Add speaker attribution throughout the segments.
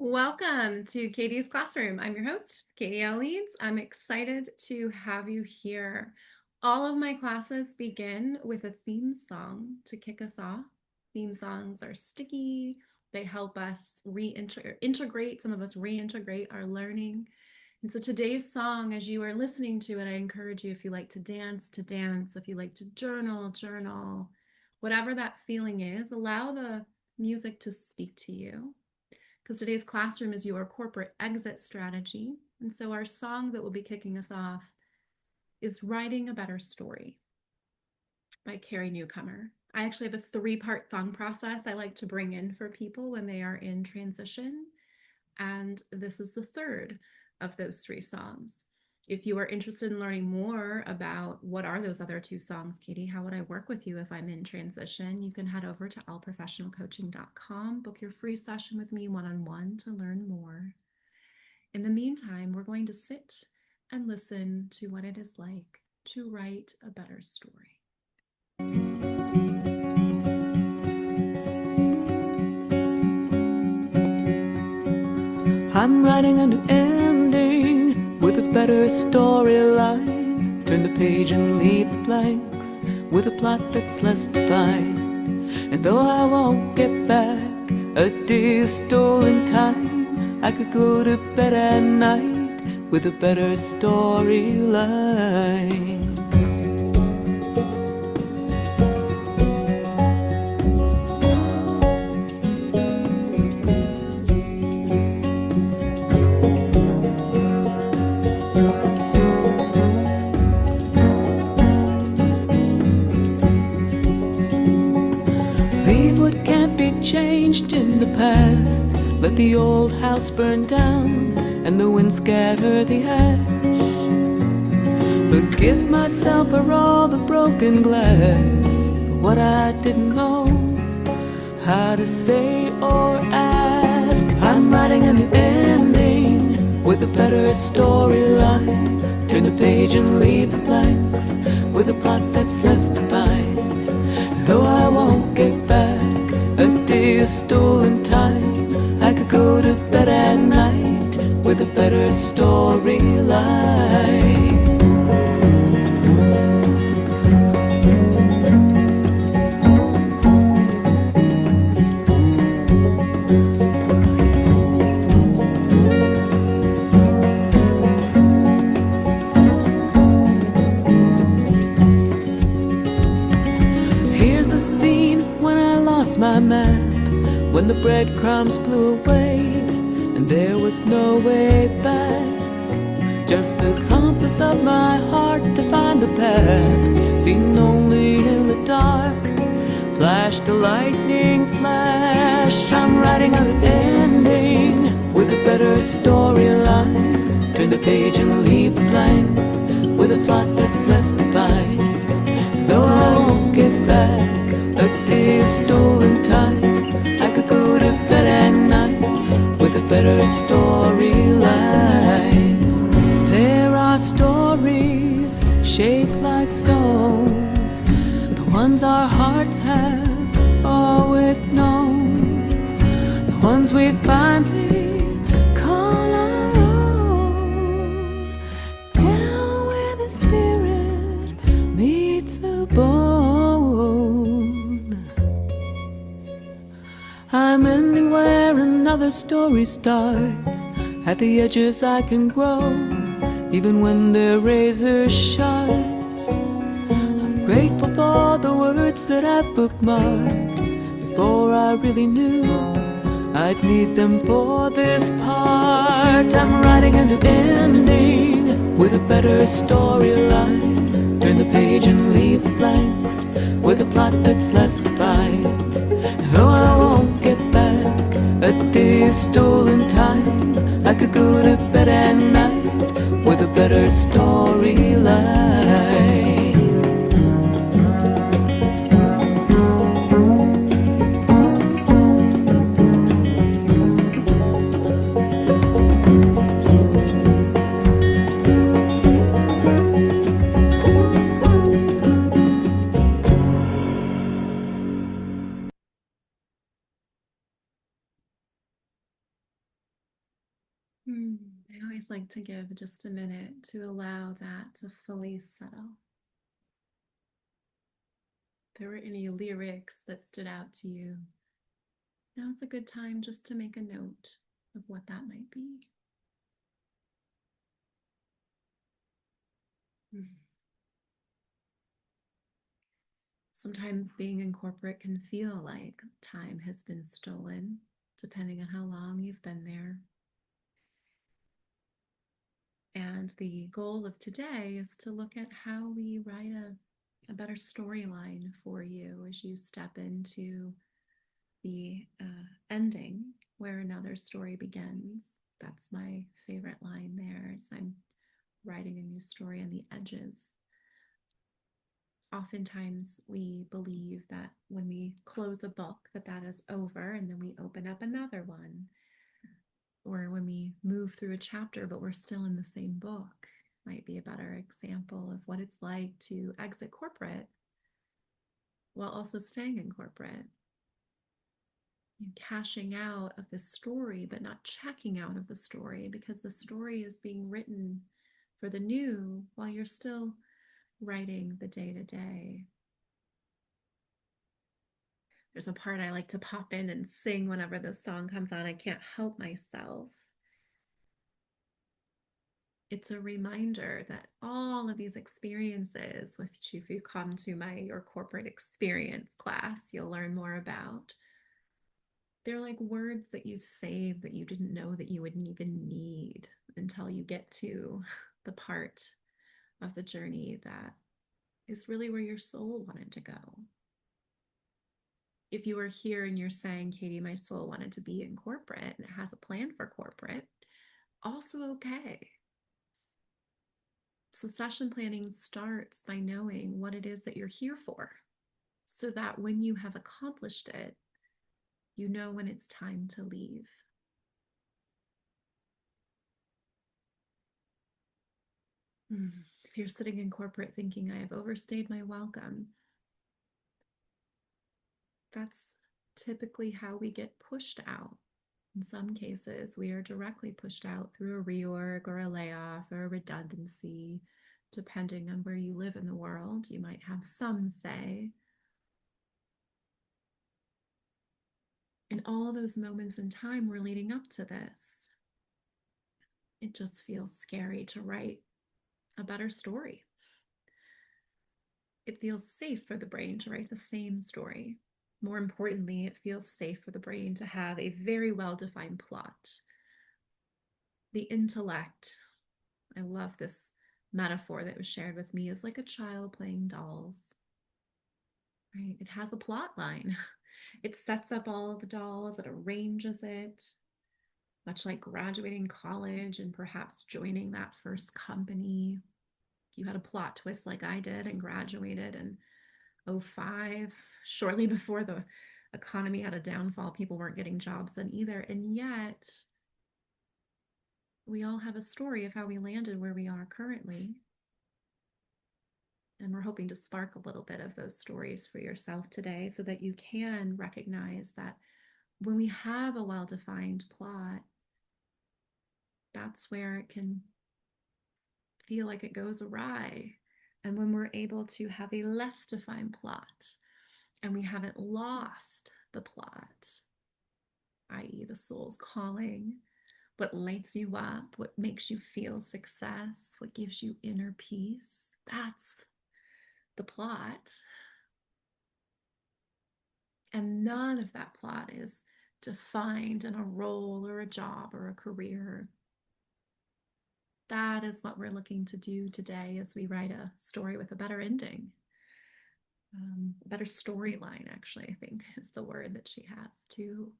Speaker 1: Welcome to Katie's Classroom. I'm your host, Katie Eades. I'm excited to have you here. All of my classes begin with a theme song to kick us off. Theme songs are sticky. They help us integrate. Some of us reintegrate our learning. And so today's song, as you are listening to it, I encourage you, if you like to dance, if you like to journal, whatever that feeling is, allow the music to speak to you, because today's classroom is your corporate exit strategy. And so our song that will be kicking us off is Writing a Better Story by Carrie Newcomer. I actually have a 3-part song process I like to bring in for people when they are in transition. And this is the third of those 3 songs. If you are interested in learning more about what are those other 2 songs, Katie, how would I work with you if I'm in transition? You can head over to allprofessionalcoaching.com, book your free session with me one-on-one to learn more. In the meantime, we're going to sit and listen to what it is like to write a better story.
Speaker 2: I'm writing a new ending with a better storyline. Turn the page and leave the blanks with a plot that's less defined. And though I won't get back a day stolen time, I could go to bed at night with a better storyline. Changed in the past, let the old house burn down and the wind scatter the ash. Forgive myself for all the broken glass, for what I didn't know how to say or ask. I'm writing a new ending with a better storyline. Turn the page and leave the blanks with a plot that's less defined. Though I won't get back a day of stolen time, I could go to bed at night with a better storyline. Here's a scene when I lost my map, when the breadcrumbs blew away and there was no way back. Just the compass of my heart to find the path, seen only in the dark, flashed a lightning flash. I'm writing a new ending with a better storyline. Turn the page and leave the blanks with a plot that's less defined. Though I won't get back a day of stolen time, I could go to bed at night with a better storyline. There are stories shaped like stones, the ones our hearts have always known, the ones we finally call our own. Down where the spirit meets the bone, I'm ending where another story starts. At the edges I can grow, even when they're razor sharp. I'm grateful for the words that I bookmarked before I really knew I'd need them for this part. I'm writing a new ending with a better storyline. Turn the page and leave the blanks with a plot that's less defined. Though I won't get back a day of stolen time, I could go to bed at night with a better storyline.
Speaker 1: Hmm. I always like to give just a minute to allow that to fully settle. If there were any lyrics that stood out to you, now's a good time just to make a note of what that might be. Hmm. Sometimes being in corporate can feel like time has been stolen, depending on how long you've been there. And the goal of today is to look at how we write a better storyline for you as you step into the ending where another story begins. That's my favorite line there as I'm writing a new story on the edges. Oftentimes we believe that when we close a book that is over and then we open up another one, or when we move through a chapter but we're still in the same book might be a better example of what it's like to exit corporate while also staying in corporate and cashing out of the story but not checking out of the story because the story is being written for the new while you're still writing the day to day. There's a part I like to pop in and sing whenever this song comes on. I can't help myself. It's a reminder that all of these experiences, which if you come to your corporate experience class, you'll learn more about. They're like words that you've saved that you didn't know that you would even need until you get to the part of the journey that is really where your soul wanted to go. If you are here and you're saying, Katie, my soul wanted to be in corporate and it has a plan for corporate, also okay. Succession planning starts by knowing what it is that you're here for so that when you have accomplished it, you know when it's time to leave. If you're sitting in corporate thinking, I have overstayed my welcome, that's typically how we get pushed out. In some cases, we are directly pushed out through a reorg or a layoff or a redundancy. Depending on where you live in the world, you might have some say. And all those moments in time were leading up to this. It just feels scary to write a better story. It feels safe for the brain to write the same story. More importantly, it feels safe for the brain to have a very well defined plot. The intellect, I love this metaphor that was shared with me, is like a child playing dolls, right? It has a plot line. It sets up all of the dolls, it arranges it, much like graduating college and perhaps joining that first company. You had a plot twist like I did and graduated in '05, shortly before the economy had a downfall. People weren't getting jobs then either. And yet, we all have a story of how we landed where we are currently. And we're hoping to spark a little bit of those stories for yourself today so that you can recognize that when we have a well defined plot, that's where it can feel like it goes awry. And when we're able to have a less defined plot and we haven't lost the plot, i.e., the soul's calling, what lights you up, what makes you feel success, what gives you inner peace, that's the plot. And none of that plot is defined in a role or a job or a career. That is what we're looking to do today as we write a story with a better ending. A better storyline, actually, I think is the word that she has too.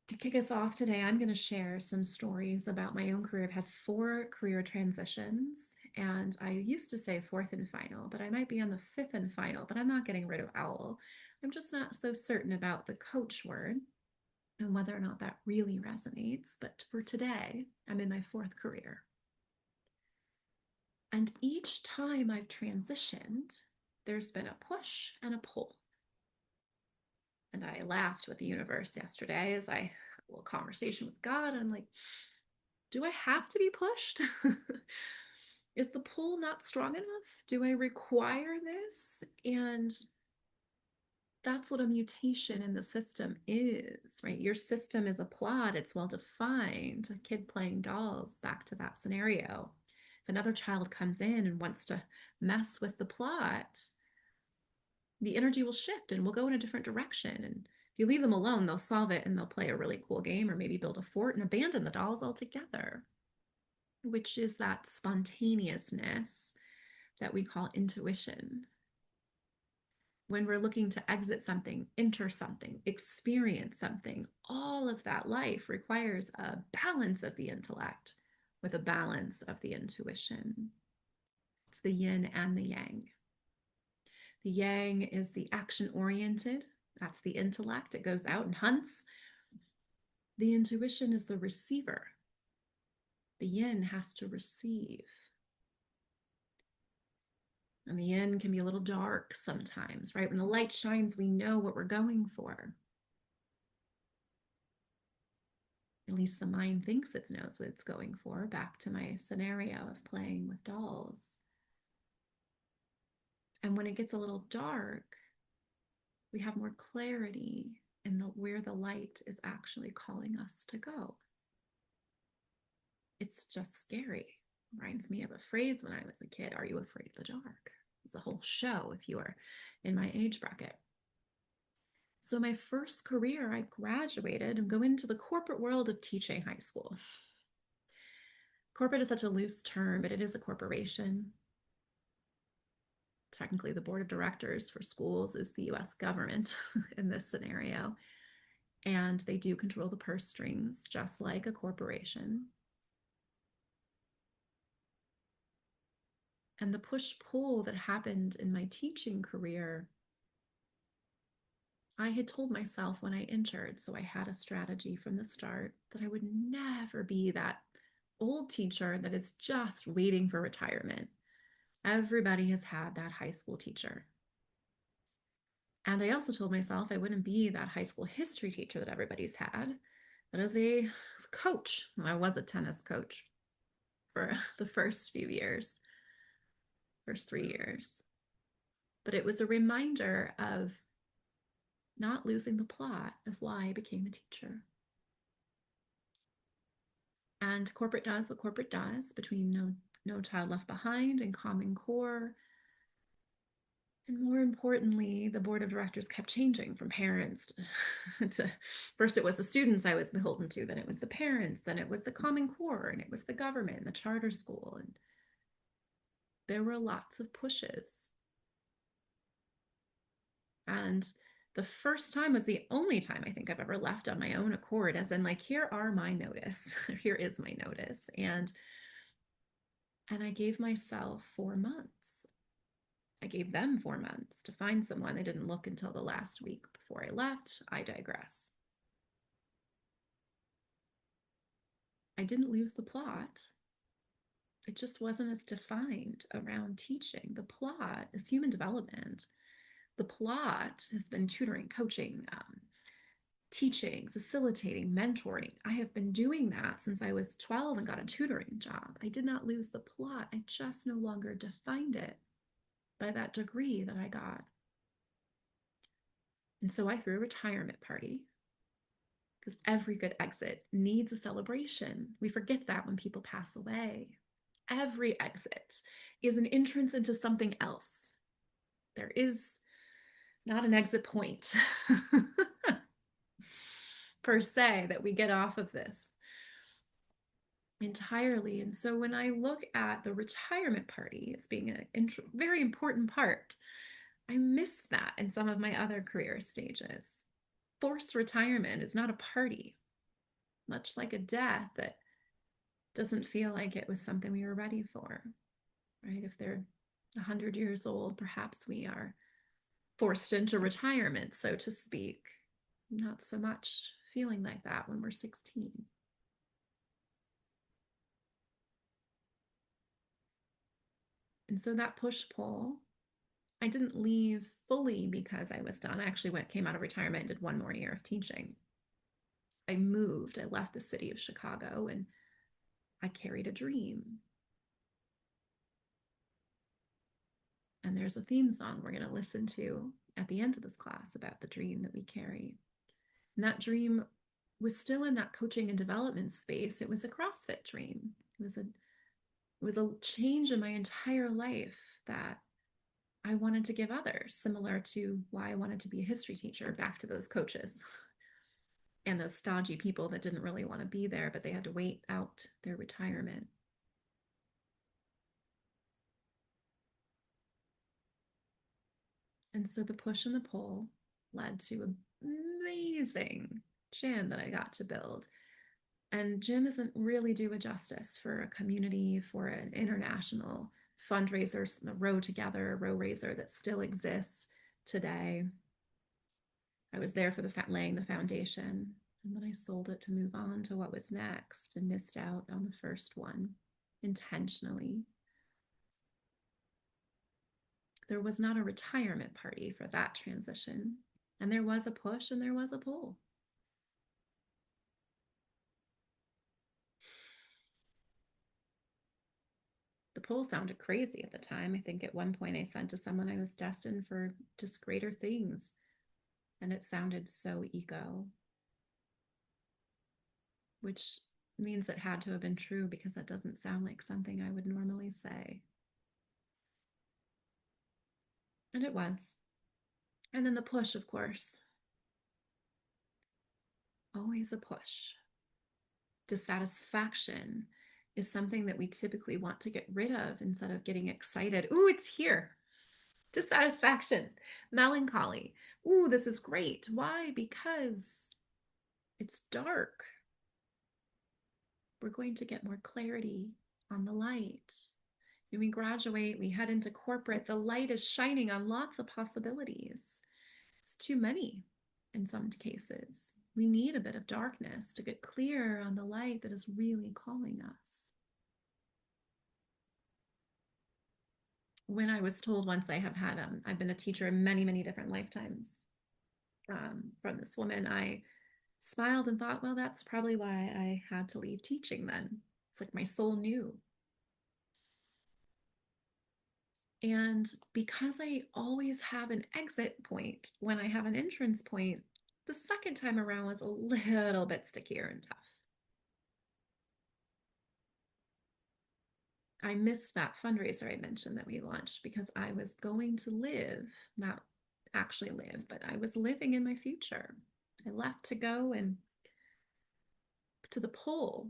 Speaker 1: To kick us off today, I'm going to share some stories about my own career. I've had 4 career transitions, and I used to say fourth and final, but I might be on the fifth and final, but I'm not getting rid of owl. I'm just not so certain about the coach word and whether or not that really resonates. But for today, I'm in my 4th career. And each time I've transitioned, there's been a push and a pull. And I laughed with the universe yesterday as I little conversation with God. And I'm like, do I have to be pushed? Is the pull not strong enough? Do I require this? And that's what a mutation in the system is, right? Your system is a plot, it's well defined. A kid playing dolls, back to that scenario. If another child comes in and wants to mess with the plot, the energy will shift and we'll go in a different direction. And if you leave them alone, they'll solve it and they'll play a really cool game or maybe build a fort and abandon the dolls altogether, which is that spontaneousness that we call intuition. When we're looking to exit something, enter something, experience something, all of that life requires a balance of the intellect with a balance of the intuition. It's the yin and the yang. The yang is the action oriented, that's the intellect, it goes out and hunts. The intuition is the receiver. The yin has to receive. And the yin can be a little dark sometimes, right? When the light shines, we know what we're going for. At least the mind thinks it knows what it's going for. Back to my scenario of playing with dolls. And when it gets a little dark, we have more clarity in where the light is actually calling us to go. It's just scary. Reminds me of a phrase when I was a kid: are you afraid of the dark? It's a whole show if you are in my age bracket. So my first career, I graduated and go into the corporate world of teaching high school. Corporate is such a loose term, but it is a corporation. Technically, the board of directors for schools is the US government in this scenario. And they do control the purse strings, just like a corporation. And the push-pull that happened in my teaching career, I had told myself when I entered, so I had a strategy from the start, that I would never be that old teacher that is just waiting for retirement. Everybody has had that high school teacher. And I also told myself I wouldn't be that high school history teacher that everybody's had, but as a coach. I was a tennis coach for the first few years, first 3 years. But it was a reminder of not losing the plot of why I became a teacher. And corporate does what corporate does, between no Child Left Behind and Common Core. And more importantly, the board of directors kept changing from parents to first it was the students I was beholden to, then it was the parents, then it was the Common Core, and it was the government and the charter school. And there were lots of pushes. And the first time was the only time I think I've ever left on my own accord, as in, like, here are my notice. Here is my notice. And I gave myself 4 months. I gave them 4 months to find someone. They didn't look until the last week before I left. I digress. I didn't lose the plot. It just wasn't as defined around teaching. The plot is human development. The plot has been tutoring, coaching, teaching, facilitating, mentoring. I have been doing that since I was 12 and got a tutoring job. I did not lose the plot. I just no longer defined it by that degree that I got. And so I threw a retirement party, because every good exit needs a celebration. We forget that when people pass away. Every exit is an entrance into something else. There is not an exit point per se that we get off of this entirely. And so when I look at the retirement party as being a very important part, I missed that in some of my other career stages. Forced retirement is not a party, much like a death that doesn't feel like it was something we were ready for, right? If they're 100 years old, perhaps we are forced into retirement, so to speak. Not so much feeling like that when we're 16. And so that push-pull, I didn't leave fully because I was done. I actually came out of retirement and did one more year of teaching. moved. I left the city of Chicago and I carried a dream. And there's a theme song we're going to listen to at the end of this class about the dream that we carry. And that dream was still in that coaching and development space. It was a CrossFit dream. It was a change in my entire life that I wanted to give others, similar to why I wanted to be a history teacher, back to those coaches and those stodgy people that didn't really want to be there, but they had to wait out their retirement. And so the push and the pull led to an amazing gym that I got to build. And gym doesn't really do a justice for a community, for an international fundraisers, the Row Together, Row Raiser that still exists today. I was there for laying the foundation, and then I sold it to move on to what was next and missed out on the first one intentionally. There was not a retirement party for that transition, and there was a push and there was a pull. The pull sounded crazy at the time. I think at one point I said to someone I was destined for just greater things, and it sounded so ego, which means it had to have been true because that doesn't sound like something I would normally say. And it was. And then the push, of course, always a push. Dissatisfaction is something that we typically want to get rid of instead of getting excited. Ooh, it's here. Dissatisfaction, melancholy. Ooh, this is great. Why? Because it's dark. We're going to get more clarity on the light. When we graduate, we head into corporate, the light is shining on lots of possibilities. It's too many in some cases. We need a bit of darkness to get clear on the light that is really calling us. When I was told once I've been a teacher in many, many different lifetimes from this woman, I smiled and thought, well, that's probably why I had to leave teaching then. It's like my soul knew. And because I always have an exit point when I have an entrance point, the second time around was a little bit stickier and tough. I missed that fundraiser I mentioned that we launched because I was going to live, not actually live, but I was living in my future. I left to go and to the pole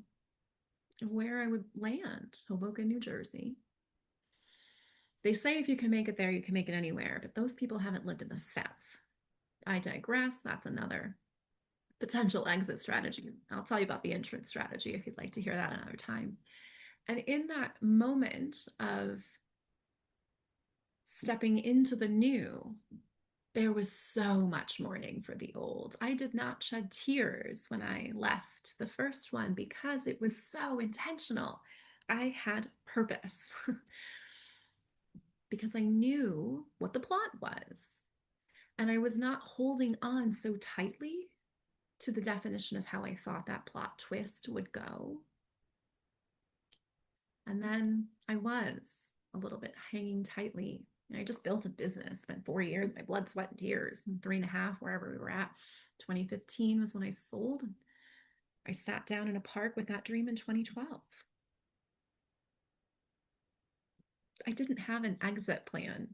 Speaker 1: of where I would land, Hoboken, New Jersey. They say if you can make it there, you can make it anywhere, but those people haven't lived in the South. I digress. That's another potential exit strategy. I'll tell you about the entrance strategy if you'd like to hear that another time. And in that moment of stepping into the new, there was so much mourning for the old. I did not shed tears when I left the first one because it was so intentional. I had purpose because I knew what the plot was. And I was not holding on so tightly to the definition of how I thought that plot twist would go. And then I was a little bit hanging tightly. I just built a business, spent 4 years, my blood, sweat, and tears, and 3.5, wherever we were at. 2015 was when I sold. I sat down in a park with that dream in 2012. I didn't have an exit plan.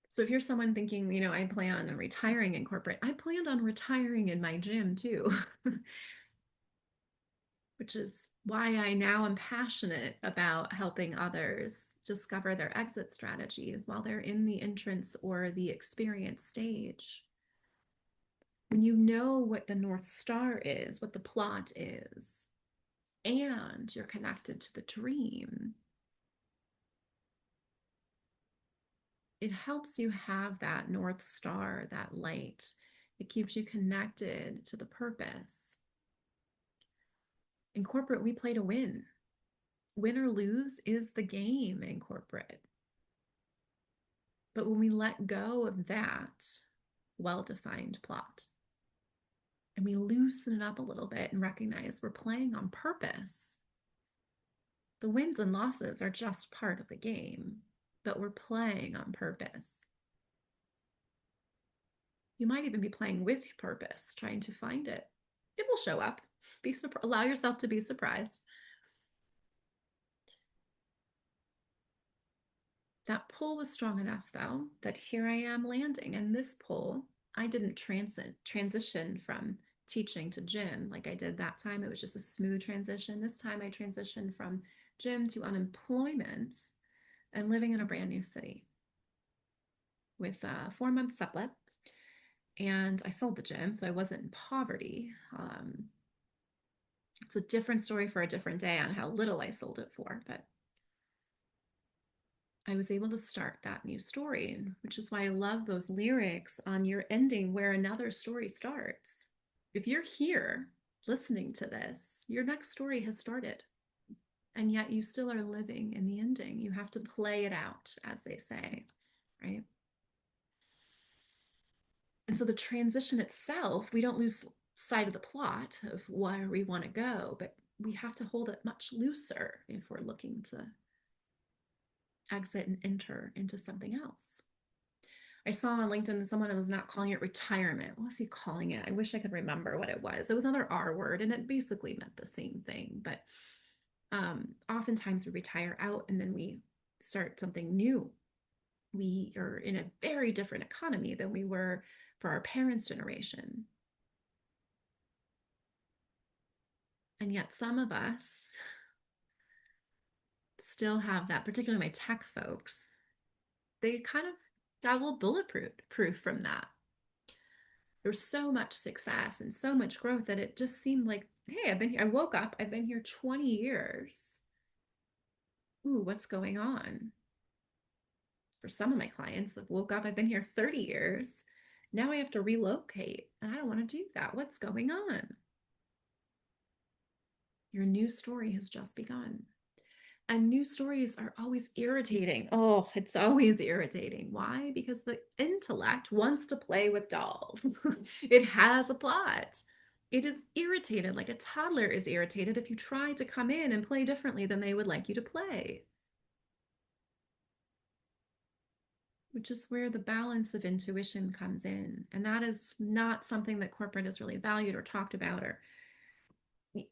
Speaker 1: So if you're someone thinking, I plan on retiring in corporate, I planned on retiring in my gym too, which is why I now am passionate about helping others discover their exit strategies while they're in the entrance or the experience stage. When you know what the North Star is, what the plot is, and you're connected to the dream, it helps you have that North Star, that light. It keeps you connected to the purpose. In corporate, we play to win. Win or lose is the game in corporate. But when we let go of that well-defined plot and we loosen it up a little bit and recognize we're playing on purpose, the wins and losses are just part of the game, but we're playing on purpose. You might even be playing with purpose, trying to find it. It will show up. Allow yourself to be surprised. That pull was strong enough, though, that here I am landing. And this pull, I didn't transition from teaching to gym like I did that time. It was just a smooth transition. This time I transitioned from gym to unemployment and living in a brand new city with a 4 month sublet. And I sold the gym, so I wasn't in poverty. It's a different story for a different day on how little I sold it for, but I was able to start that new story, which is why I love those lyrics on your ending where another story starts. If you're here listening to this, your next story has started, and yet you still are living in the ending. You have to play it out, as they say, right? And so the transition itself, we don't lose sight of the plot of where we want to go, but we have to hold it much looser if we're looking to exit and enter into something else. I saw on LinkedIn that someone was not calling it retirement. What was he calling it? I wish I could remember what it was. It was another R word, and it basically meant the same thing. But oftentimes we retire out and then we start something new. We are in a very different economy than we were for our parents' generation. And yet some of us still have that, particularly my tech folks, they kind of got a little bulletproof from that. There's so much success and so much growth that it just seemed like, hey, I've been here. I woke up, I've been here 20 years. Ooh, what's going on? For some of my clients that woke up, I've been here 30 years. Now I have to relocate, and I don't want to do that. What's going on? Your new story has just begun. And new stories are always irritating. Oh, it's always irritating. Why? Because the intellect wants to play with dolls. It has a plot. It is irritated, like a toddler is irritated if you try to come in and play differently than they would like you to play, which is where the balance of intuition comes in. And that is not something that corporate is really valued or talked about or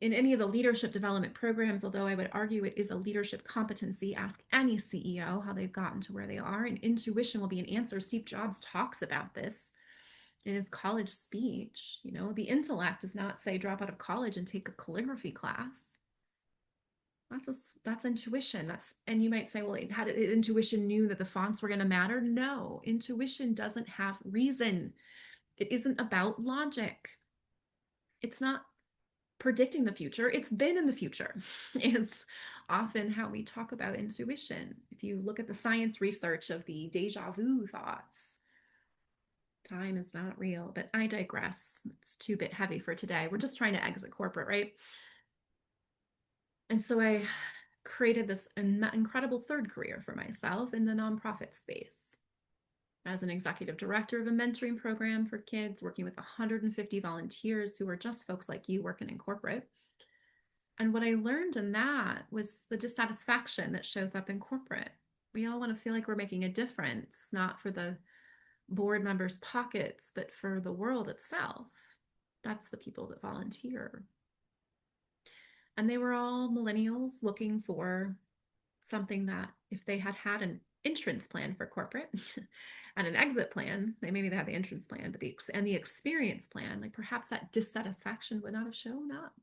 Speaker 1: in any of the leadership development programs, although I would argue it is a leadership competency. Ask any CEO how they've gotten to where they are, and intuition will be an answer. Steve Jobs talks about this in his college speech. You know, the intellect does not say drop out of college and take a calligraphy class. That's intuition. And you might say, well, how did intuition knew that the fonts were going to matter? No, intuition doesn't have reason. It isn't about logic. It's not predicting the future. It's been in the future is often how we talk about intuition. If you look at the science research of the deja vu thoughts, time is not real, but I digress. It's too bit heavy for today. We're just trying to exit corporate, right? And so I created this incredible third career for myself in the nonprofit space as an executive director of a mentoring program for kids, working with 150 volunteers who are just folks like you working in corporate. And what I learned in that was the dissatisfaction that shows up in corporate. We all want to feel like we're making a difference, not for the board members' pockets, but for the world itself. That's the people that volunteer. And they were all millennials looking for something that if they had had an entrance plan for corporate and an exit plan, maybe they had the entrance plan, but the experience plan, like perhaps that dissatisfaction would not have shown up.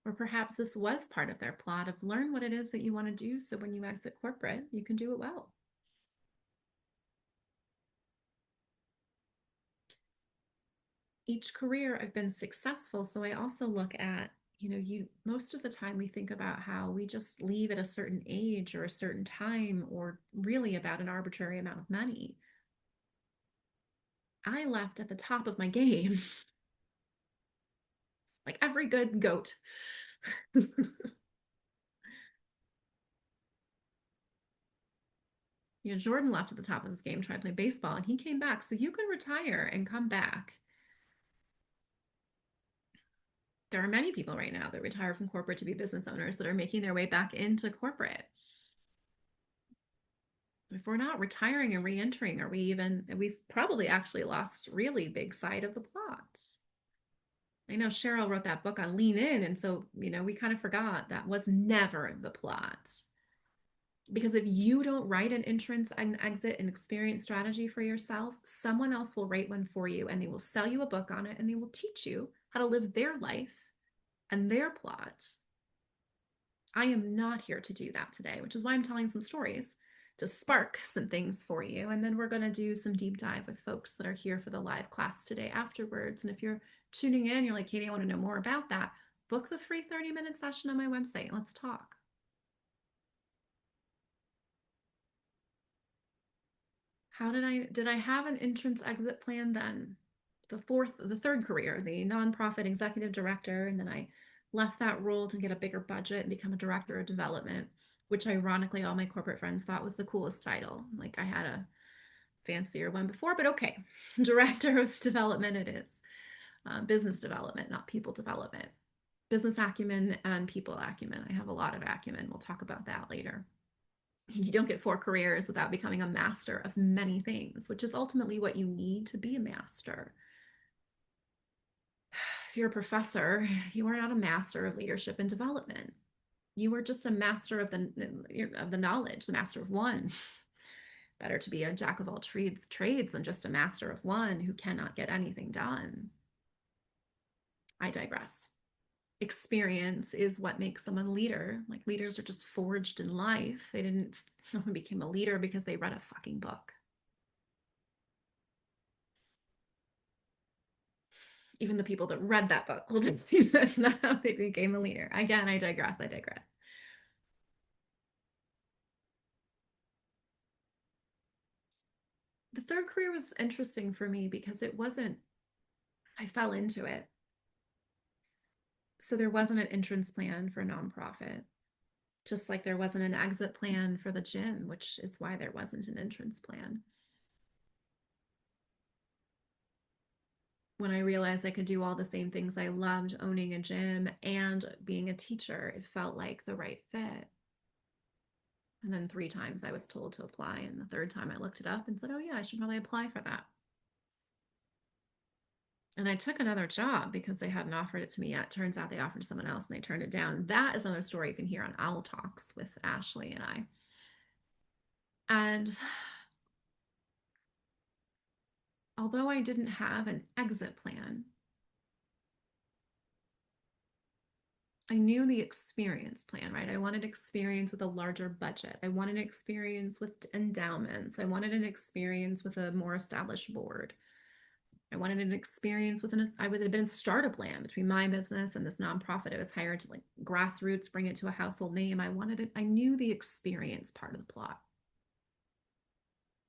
Speaker 1: Or perhaps this was part of their plot of learn what it is that you want to do so when you exit corporate, you can do it well. Each career I've been successful, so I also look at, most of the time we think about how we just leave at a certain age or a certain time or really about an arbitrary amount of money. I left at the top of my game, like every good goat. Jordan left at the top of his game, tried to play baseball, and he came back. So you can retire and come back There are many people right now that retire from corporate to be business owners that are making their way back into corporate. If we're not retiring and re-entering, we've probably actually lost really big sight of the plot. I know Cheryl wrote that book on lean in, and so, we kind of forgot that was never the plot. Because if you don't write an entrance and exit and experience strategy for yourself, someone else will write one for you, and they will sell you a book on it, and they will teach you how to live their life and their plot. I am not here to do that today, which is why I'm telling some stories to spark some things for you. And then we're going to do some deep dive with folks that are here for the live class today afterwards. And if you're tuning in, you're like, Katie, I want to know more about that. Book the free 30-minute session on my website. Let's talk. How did I have an entrance exit plan then? The third career, the nonprofit executive director. And then I left that role to get a bigger budget and become a director of development, which ironically, all my corporate friends thought was the coolest title. Like I had a fancier one before, but okay. Director of development it is. Business development, not people development. Business acumen and people acumen. I have a lot of acumen. We'll talk about that later. You don't get 4 careers without becoming a master of many things, which is ultimately what you need to be a master. If you're a professor, you are not a master of leadership and development. You are just a master of the knowledge, the master of one. Better to be a jack of all trades than just a master of one who cannot get anything done. I digress. Experience is what makes someone a leader. Like leaders are just forged in life. No one became a leader because they read a fucking book. Even the people that read that book will tell you that's not how they became a leader. Again, I digress. The third career was interesting for me because I fell into it. So there wasn't an entrance plan for a nonprofit, just like there wasn't an exit plan for the gym, which is why there wasn't an entrance plan. When I realized I could do all the same things I loved, owning a gym and being a teacher, it felt like the right fit. And then 3 times I was told to apply. And the third time I looked it up and said, oh, yeah, I should probably apply for that. And I took another job because they hadn't offered it to me yet. Turns out they offered to someone else and they turned it down. That is another story you can hear on Owl Talks with Ashley and I. And although I didn't have an exit plan, I knew the experience plan, right? I wanted experience with a larger budget. I wanted experience with endowments. I wanted an experience with a more established board. I wanted an experience with I would have been a startup plan between my business and this nonprofit. I was hired to like grassroots, bring it to a household name. I wanted it. I knew the experience part of the plot.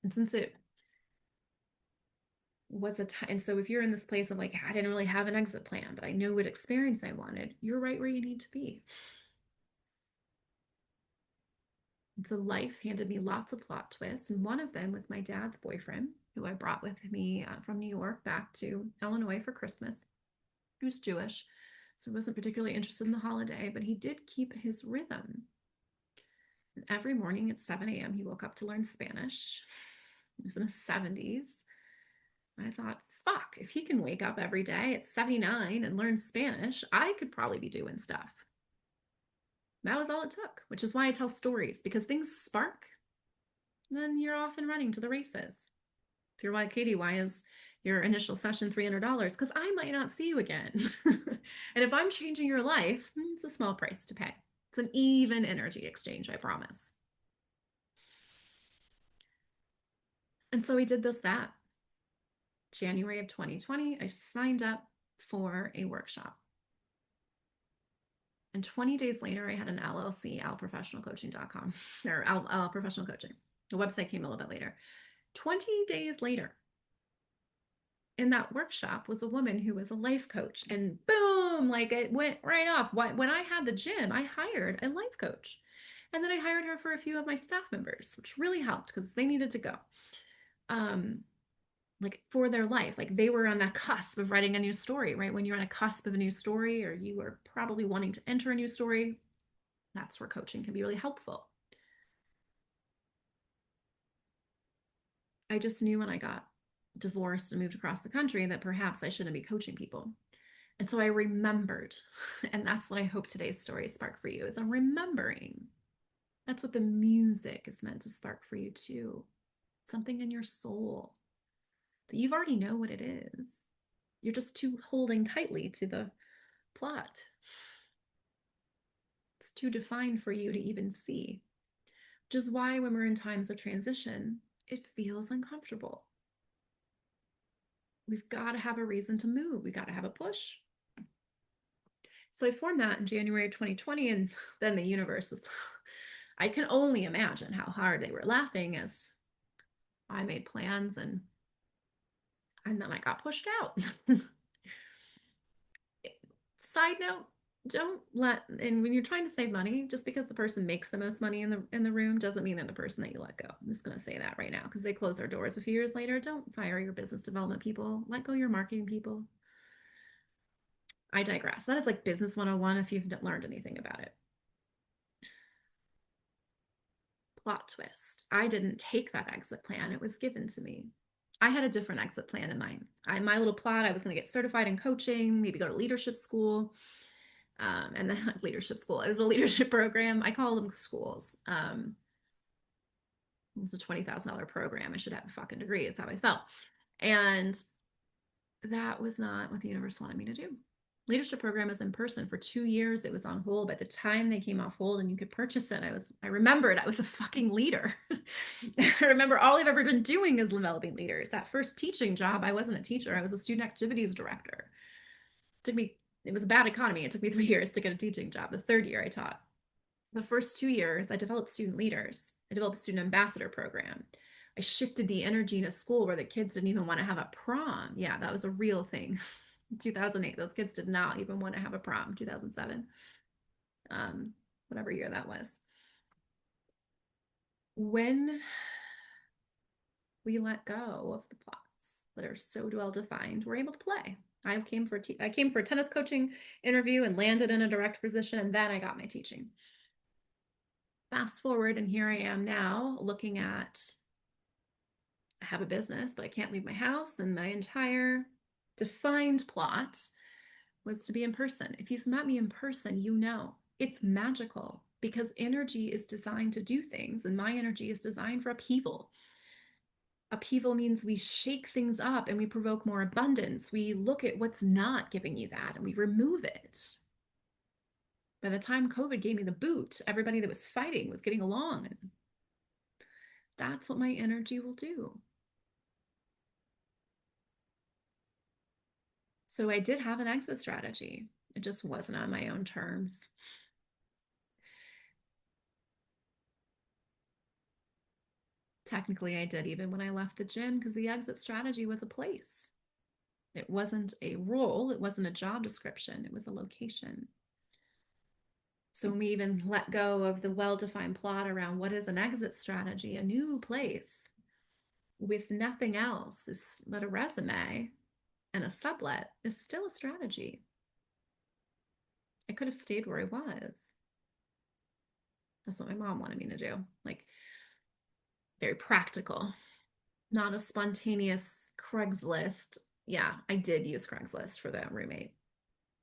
Speaker 1: And since it was and so if you're in this place of like, I didn't really have an exit plan, but I knew what experience I wanted, you're right where you need to be. And so life handed me lots of plot twists. And one of them was my dad's boyfriend, who I brought with me from New York back to Illinois for Christmas. He was Jewish, so he wasn't particularly interested in the holiday, but he did keep his rhythm. And every morning at 7 a.m., he woke up to learn Spanish. He was in his 70s. I thought, fuck, if he can wake up every day at 79 and learn Spanish, I could probably be doing stuff. That was all it took, which is why I tell stories, because things spark. And then you're off and running to the races. If you're like, Katie, why is your initial session $300? Because I might not see you again. And if I'm changing your life, it's a small price to pay. It's an even energy exchange, I promise. And so we did that. January of 2020, I signed up for a workshop. And 20 days later, I had an LLC, owlprofessionalcoaching.com, or Owl Professional Coaching. The website came a little bit later. 20 days later, in that workshop was a woman who was a life coach, and boom, like it went right off. When I had the gym, I hired a life coach, and then I hired her for a few of my staff members, which really helped because they needed to go. like for their life. Like they were on that cusp of writing a new story, right? When you're on a cusp of a new story, or you are probably wanting to enter a new story, that's where coaching can be really helpful. I just knew when I got divorced and moved across the country that perhaps I shouldn't be coaching people. And so I remembered, and that's what I hope today's story spark for you is a remembering. That's what the music is meant to spark for you too. Something in your soul that you've already know what it is. You're just too holding tightly to the plot. It's too defined for you to even see, which is why when we're in times of transition, it feels uncomfortable. We've got to have a reason to move. We got to have a push. So I formed that in January of 2020, and then the universe was, I can only imagine how hard they were laughing as I made plans and then I got pushed out. Side note, don't let, and when you're trying to save money, just because the person makes the most money in the room doesn't mean they're the person that you let go. I'm just going to say that right now because they close their doors a few years later. Don't fire your business development people. Let go your marketing people. I digress. That is like business 101 if you've learned anything about it. Plot twist. I didn't take that exit plan. It was given to me. I had a different exit plan in mind. My little plot, I was going to get certified in coaching, maybe go to leadership school. And then leadership school. It was a leadership program. I call them schools. It was a $20,000 program. I should have a fucking degree, is how I felt. And that was not what the universe wanted me to do. Leadership program was in person for 2 years. It was on hold. By the time they came off hold and you could purchase it, I remembered I was a fucking leader. I remember all I've ever been doing is developing leaders. That first teaching job, I wasn't a teacher. I was a student activities director. It was a bad economy. It took me 3 years to get a teaching job. The third year I taught. The first 2 years, I developed student leaders. I developed a student ambassador program. I shifted the energy in a school where the kids didn't even want to have a prom. Yeah, that was a real thing. 2008, those kids did not even want to have a prom. 2007, whatever year that was. When we let go of the plots that are so well defined, we're able to play. I came for a tennis coaching interview and landed in a direct position, and then I got my teaching. Fast forward, and here I am now looking at, I have a business, but I can't leave my house, and my entire defined plot was to be in person. If you've met me in person, you know it's magical because energy is designed to do things, and my energy is designed for upheaval. Upheaval means we shake things up and we provoke more abundance. We look at what's not giving you that and we remove it. By the time COVID gave me the boot, everybody that was fighting was getting along. And that's what my energy will do. So I did have an exit strategy. It just wasn't on my own terms. Technically, I did even when I left the gym because the exit strategy was a place. It wasn't a role, it wasn't a job description, it was a location. So when we even let go of the well-defined plot around what is an exit strategy, a new place with nothing else is but a resume and a sublet is still a strategy. I could have stayed where I was. That's what my mom wanted me to do. Like very practical, not a spontaneous Craigslist. Yeah, I did use Craigslist for that roommate.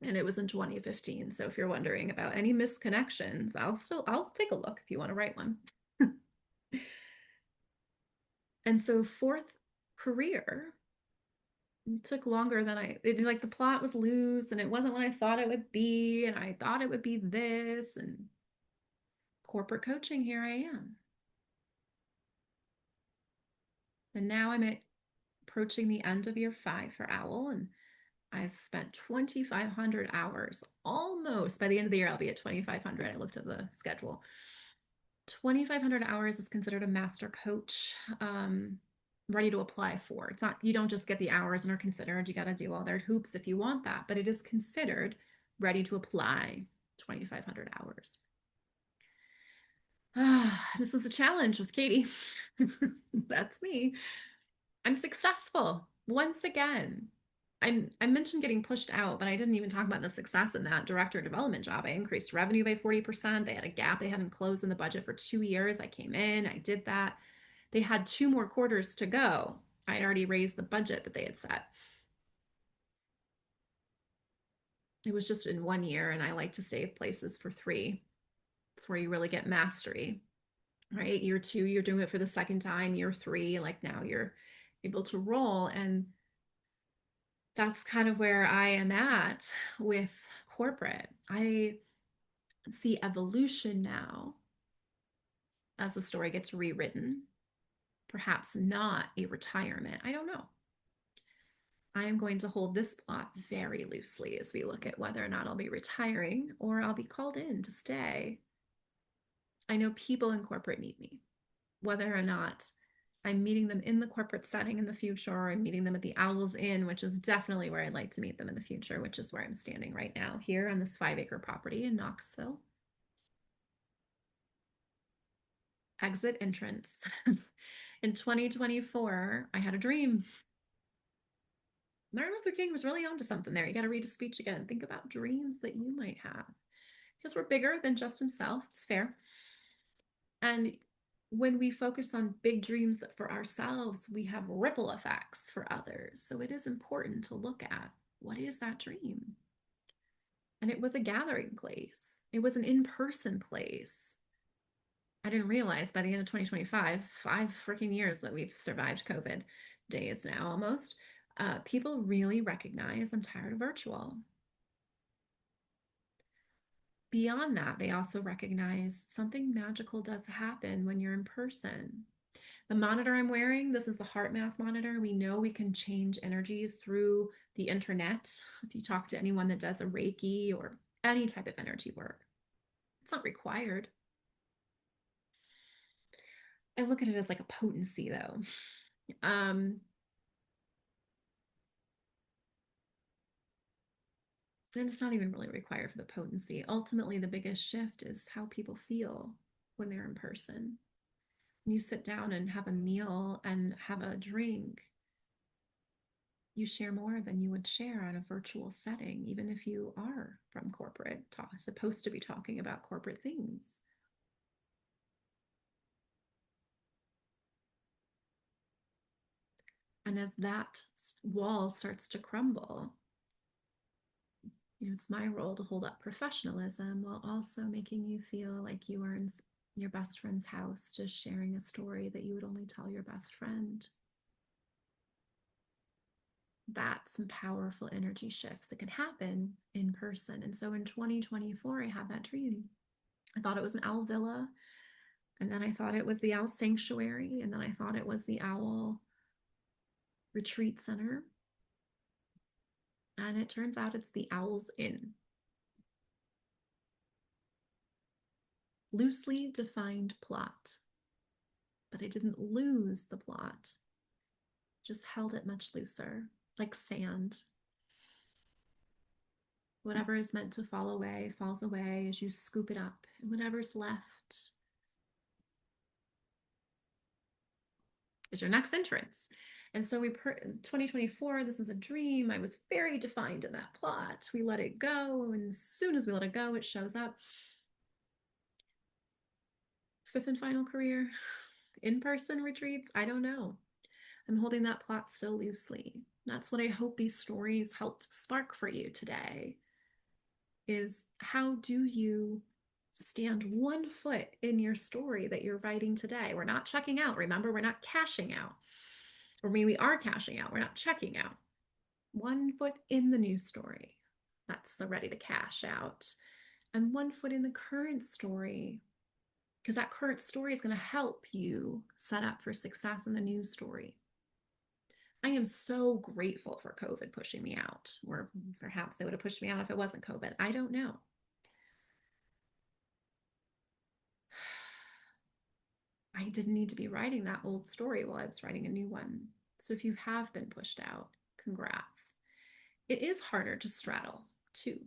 Speaker 1: And it was in 2015. So if you're wondering about any misconnections, I'll take a look if you want to write one. And so fourth career took longer than like the plot was loose and it wasn't what I thought it would be. And I thought it would be this and corporate coaching, here I am. And now approaching the end of year 5 for Owl, and I've spent 2,500 hours almost. By the end of the year, I'll be at 2,500. I looked at the schedule. 2,500 hours is considered a master coach, ready to apply for. It's not, you don't just get the hours and are considered. You got to do all their hoops if you want that, but it is considered ready to apply 2,500 hours. This is a challenge with Katie. That's me. I'm successful. once again, I mentioned getting pushed out, but I didn't even talk about the success in that director development job. I increased revenue by 40%. They had a gap they hadn't closed in the budget for 2 years. I came in, I did that. They had 2 more quarters to go. I had already raised the budget that they had set. It was just in 1 year, and I like to stay places for 3. It's where you really get mastery, right? Year 2, you're doing it for the second time. Year 3, like now you're able to roll. And that's kind of where I am at with corporate. I see evolution now as the story gets rewritten, perhaps not a retirement. I don't know. I am going to hold this plot very loosely as we look at whether or not I'll be retiring or I'll be called in to stay. I know people in corporate need me, whether or not I'm meeting them in the corporate setting in the future or I'm meeting them at the Owls Inn, which is definitely where I'd like to meet them in the future, which is where I'm standing right now here on this 5-acre property in Knoxville. Exit entrance. In 2024, I had a dream. Martin Luther King was really onto something there. You got to read his speech again. Think about dreams that you might have because we're bigger than just himself. It's fair. And when we focus on big dreams for ourselves, we have ripple effects for others. So it is important to look at what is that dream? And it was a gathering place, it was an in person place. I didn't realize by the end of 2025, 5 freaking years that we've survived COVID days now almost, people really recognize I'm tired of virtual. Beyond that, they also recognize something magical does happen when you're in person. The monitor I'm wearing, this is the heart math monitor. We know we can change energies through the internet. If you talk to anyone that does a Reiki or any type of energy work, it's not required. I look at it as like a potency though. Um, then it's not even really required for the potency. Ultimately, the biggest shift is how people feel when they're in person. When you sit down and have a meal and have a drink, you share more than you would share on a virtual setting, even if you are from corporate, supposed to be talking about corporate things. And as that wall starts to crumble, it's my role to hold up professionalism while also making you feel like you are in your best friend's house, just sharing a story that you would only tell your best friend. That's some powerful energy shifts that can happen in person. And so in 2024, I had that dream. I thought it was an owl villa. And then I thought it was the owl sanctuary. And then I thought it was the owl retreat center. And it turns out it's the Owl's Inn. Loosely defined plot. But I didn't lose the plot, just held it much looser, like sand. Whatever is meant to fall away falls away as you scoop it up, and whatever's left is your next entrance. And so 2024, this is a dream. I was very defined in that plot. We let it go, and as soon as we let it go, it shows up. Fifth and final career, in-person retreats, I don't know. I'm holding that plot still loosely. That's what I hope these stories helped spark for you today, is how do you stand one foot in your story that you're writing today? We're not checking out. Remember, we're not cashing out. Or maybe we are cashing out. We're not checking out. One foot in the new story. That's the ready to cash out. And one foot in the current story, because that current story is going to help you set up for success in the new story. I am so grateful for COVID pushing me out, or perhaps they would have pushed me out if it wasn't COVID. I don't know. I didn't need to be writing that old story while I was writing a new one. So if you have been pushed out, congrats. It is harder to straddle too.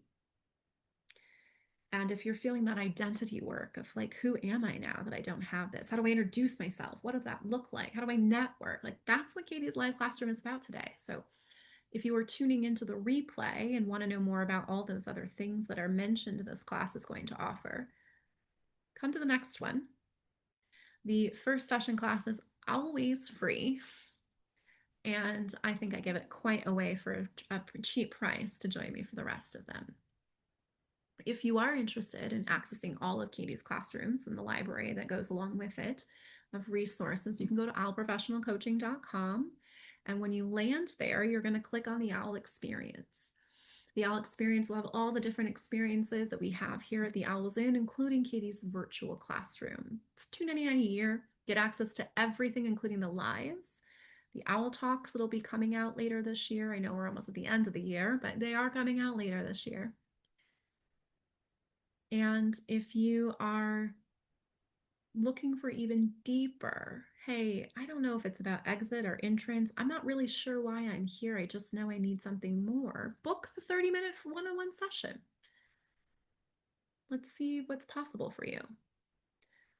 Speaker 1: And if you're feeling that identity work of like, who am I now that I don't have this? How do I introduce myself? What does that look like? How do I network? Like, that's what Katie's live classroom is about today. So if you are tuning into the replay and want to know more about all those other things that are mentioned this class is going to offer, come to the next one. The first session class is always free. And I think I give it quite away for a cheap price to join me for the rest of them. If you are interested in accessing all of Katie's classrooms and the library that goes along with it of resources, you can go to owlprofessionalcoaching.com. And when you land there, you're going to click on the OWL experience. The OWL experience will have all the different experiences that we have here at the Owls Inn, including Katie's virtual classroom. It's $2.99 a year. Get access to everything, including the lives, the Owl Talks that'll be coming out later this year. I know we're almost at the end of the year, but they are coming out later this year. And if you are looking for even deeper, hey, I don't know if it's about exit or entrance. I'm not really sure why I'm here. I just know I need something more. Book the 30-minute one-on-one session. Let's see what's possible for you.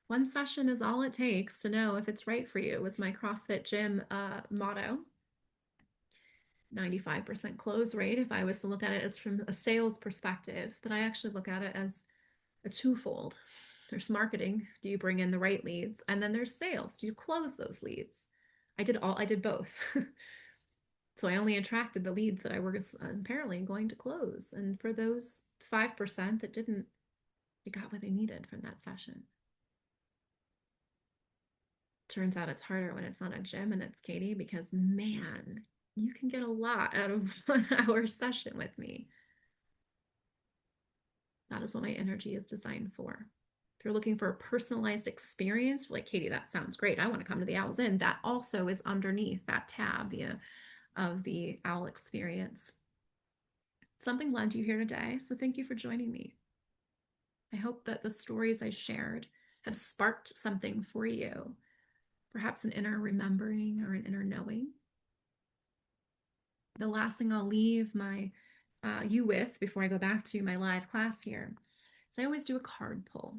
Speaker 1: One session is all it takes to know if it's right for you, was my CrossFit gym motto. 95% close rate if I was to look at it as from a sales perspective, but I actually look at it as a twofold. There's marketing. Do you bring in the right leads? And then there's sales. Do you close those leads? I did both. So I only attracted the leads that I was apparently going to close. And for those 5% that didn't, they got what they needed from that session. Turns out it's harder when it's not a gym and it's Katie, because man, you can get a lot out of 1 hour session with me. That is what my energy is designed for. If you're looking for a personalized experience, like Katie, that sounds great. I want to come to the Owls Inn. That also is underneath that tab of the Owl experience. Something led you here today, so thank you for joining me. I hope that the stories I shared have sparked something for you, perhaps an inner remembering or an inner knowing. The last thing I'll leave you with before I go back to my live class here is I always do a card pull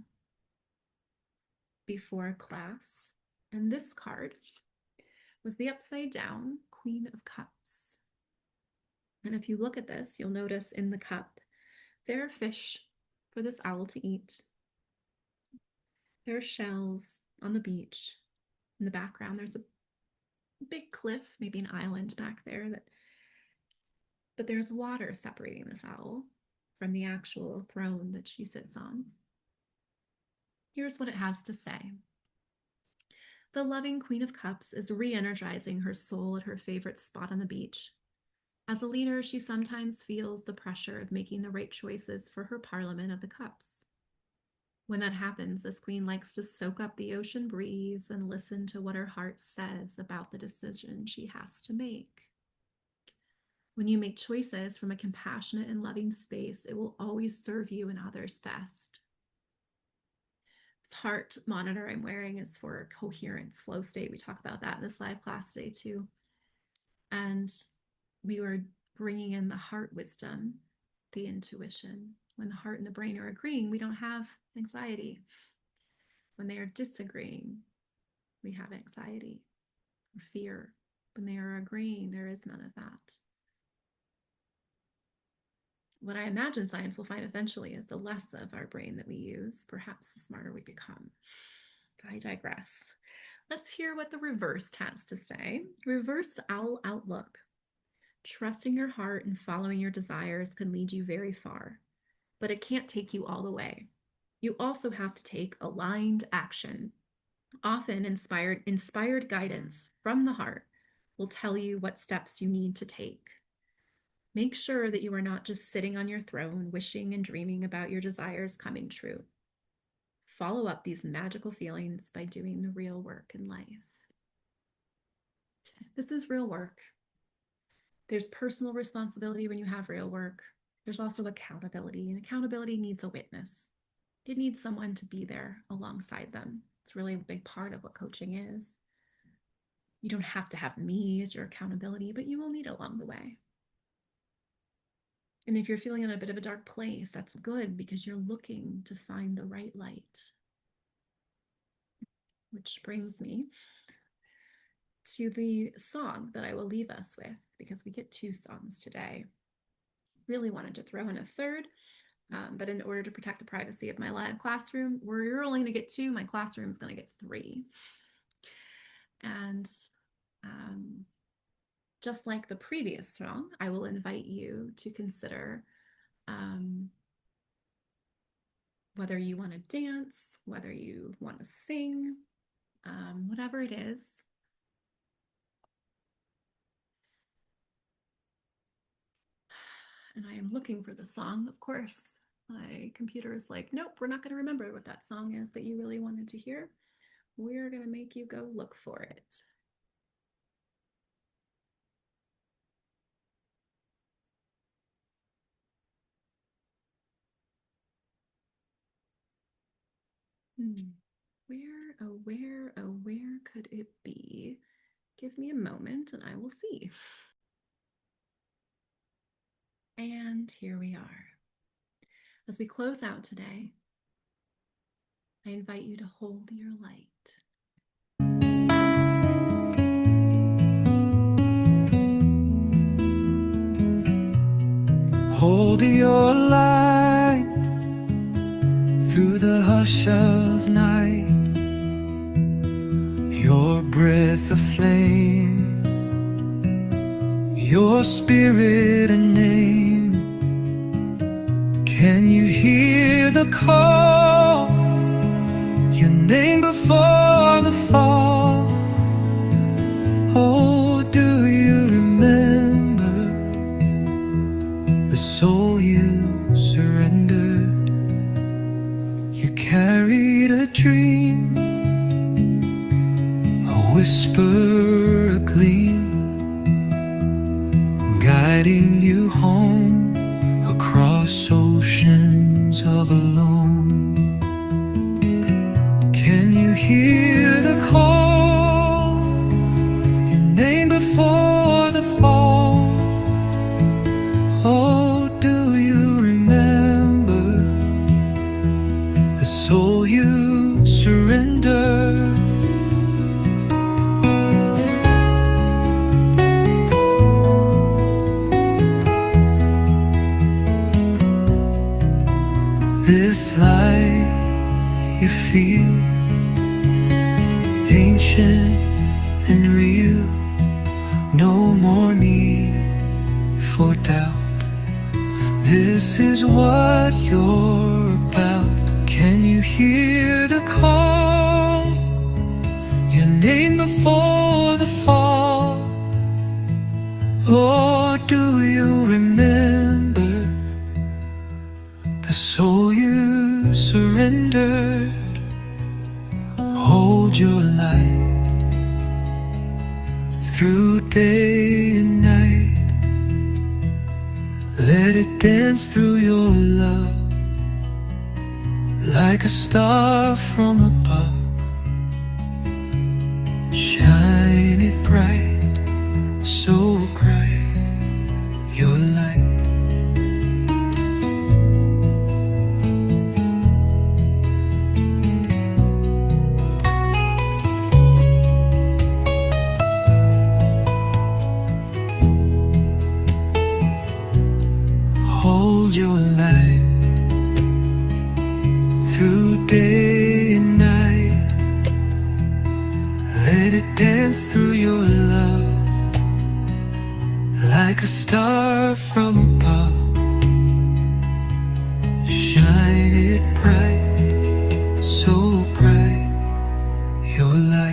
Speaker 1: before class. And this card was the upside down Queen of Cups. And if you look at this, you'll notice in the cup, there are fish for this owl to eat. There are shells on the beach. In the background, there's a big cliff, maybe an island back there, but there's water separating this owl from the actual throne that she sits on. Here's what it has to say. The loving Queen of Cups is re-energizing her soul at her favorite spot on the beach. As a leader, she sometimes feels the pressure of making the right choices for her Parliament of the Cups. When that happens, this queen likes to soak up the ocean breeze and listen to what her heart says about the decision she has to make. When you make choices from a compassionate and loving space, it will always serve you and others best. This heart monitor I'm wearing is for coherence, flow state. We talk about that in this live class today too. And we were bringing in the heart wisdom, the intuition. When the heart and the brain are agreeing, we don't have anxiety. When they are disagreeing, we have anxiety or fear. When they are agreeing, there is none of that. What I imagine science will find eventually is the less of our brain that we use, perhaps the smarter we become. But I digress. Let's hear what the reversed has to say. Reversed owl outlook. Trusting your heart and following your desires can lead you very far, but it can't take you all the way. You also have to take aligned action. Often inspired guidance from the heart will tell you what steps you need to take. Make sure that you are not just sitting on your throne, wishing and dreaming about your desires coming true. Follow up these magical feelings by doing the real work in life. This is real work. There's personal responsibility when you have real work. There's also accountability, and accountability needs a witness. It needs someone to be there alongside them. It's really a big part of what coaching is. You don't have to have me as your accountability, but you will need it along the way. And if you're feeling in a bit of a dark place, that's good because you're looking to find the right light. Which brings me to the song that I will leave us with, because we get 2 songs today. Really wanted to throw in a third, but in order to protect the privacy of my live classroom, we're only going to get 2. My classroom is going to get 3. And just like the previous song, I will invite you to consider whether you want to dance, whether you want to sing, whatever it is. And I am looking for the song, of course. My computer is like, nope, we're not going to remember what that song is that you really wanted to hear. We're going to make you go look for it. Where could it be? Give me a moment and I will see. And here we are. As we close out today, I invite you to hold your light.
Speaker 2: Hold your light through the hush of night, your breath aflame, your spirit a name. Can you hear the call, your name before the fall? Oh, do you remember the soul you surrendered? You carried a dream, a whisper, a gleam, guiding you home across oceans of alone. Can you hear the call, your name before the fall? Oh, do you remember the soul you surrendered? This light you feel, ancient and real, no more need for doubt. This is what you're about. Can you hear the call, your name before the fall? Or do you remember the soul you surrendered? Hold your light through day and night. Let it dance through your love like a star from above. Shine it bright, so bright, your light. Hold your light through day and night. Let it dance through your love like a star from above. Shine it bright, so bright, your light.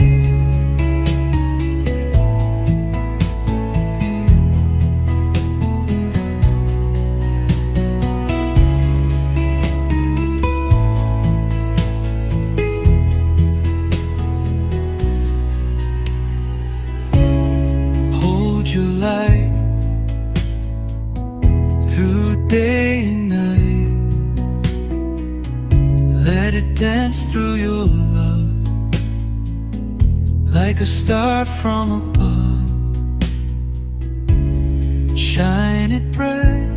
Speaker 2: Your light through day and night. Let it dance through your love like a star from above. Shine it bright,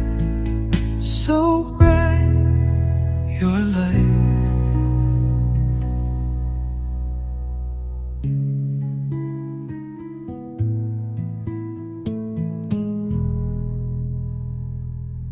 Speaker 2: Your